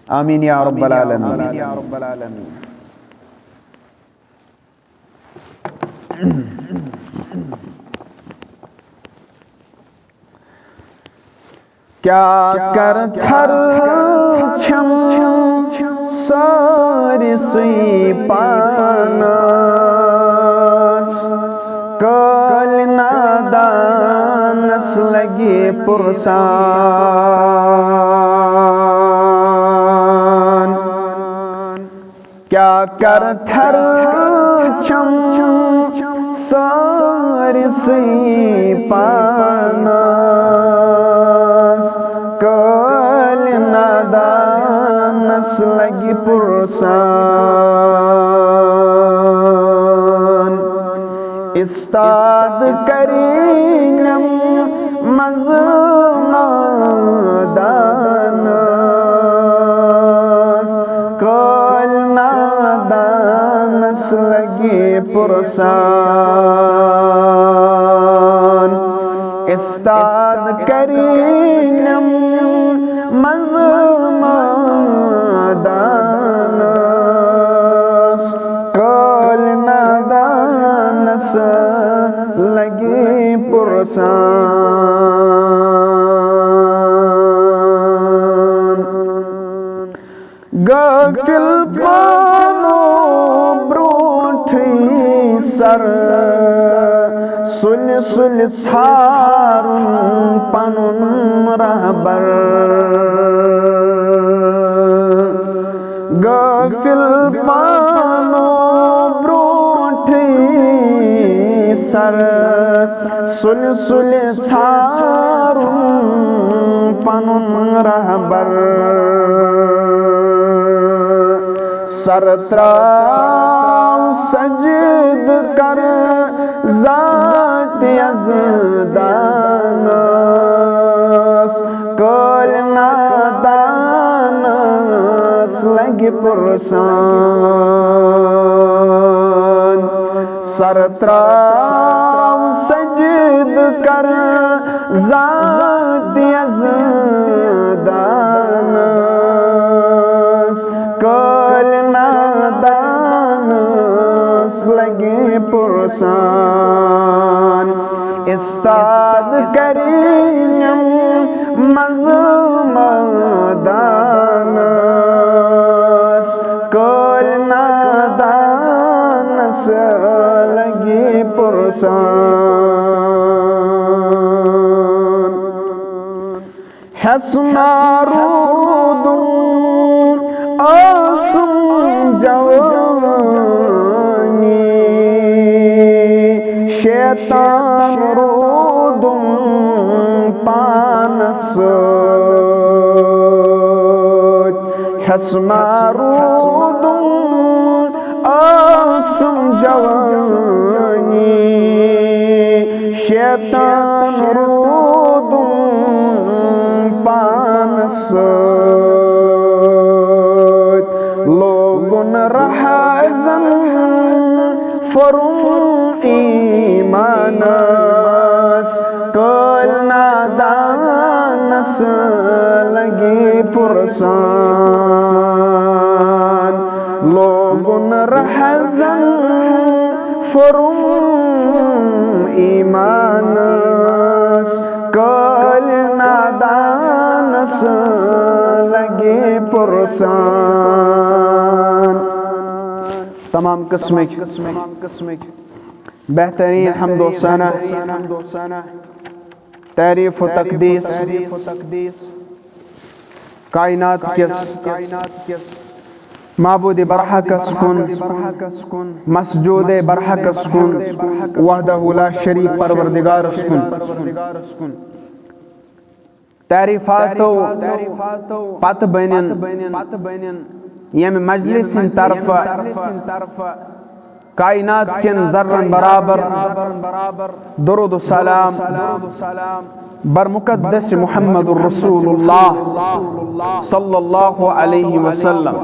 आमीन या रब्बल आलमीन। क्या कर थर छम सारी सुई पानस कल नादानस लगे पुरसान। क्या कर थर छम सारी सुई पानस कल नादानस लगी पुरसान। इस्ताद करीनम मज़मादानस कल नादानस लगी पुरसान। इस्ताद करीनम मज़मादानस कल नादानस लगे पुरसान। गाफिल पानो ब्रोठी सर सुल सुल छारुन पनुन रहबर। गाफिल पानो ब्रोठी सर सुल सुल छारुन पनुन रहबर। सरत्राव सजद कर ज़ात यज़दानस कल नादानस लगे पुरसान। सरत्राव सजद कर ज़ात यज़दानस कल नादानस लगे पुरसान। इस्ताद करीनम मज़मादानस कल नादानस लगे पुरसान। हस्मारूदुन आसम जवानी शैतान रूदुन पानस। हस्मारूदुन आसम जवानी शैतान रूदुन पानस। लोगुन रहज़न फरुम ईमानस कल नादानस लगे पुरसान। लोगुन रहज़न फरुम ईमानस कल नादानस लगे पुरसान। तमाम किस्म बेहतरीन हम्दो सना तारीफ व तकदीस कायनात किस माबूद बरहकस कुन मसजूद बरहकस कुन वहदहु ला शरीक परवरदिगारस कुन। तारीफातो पत बनिन यम मजलिस तरफ कायनात किन जर्रन बराबर दुरूद सलाम बर मुक़द्दस मुहम्मदुर रसूलुल्लाह सल्लल्लाहु अलैहि वसल्लम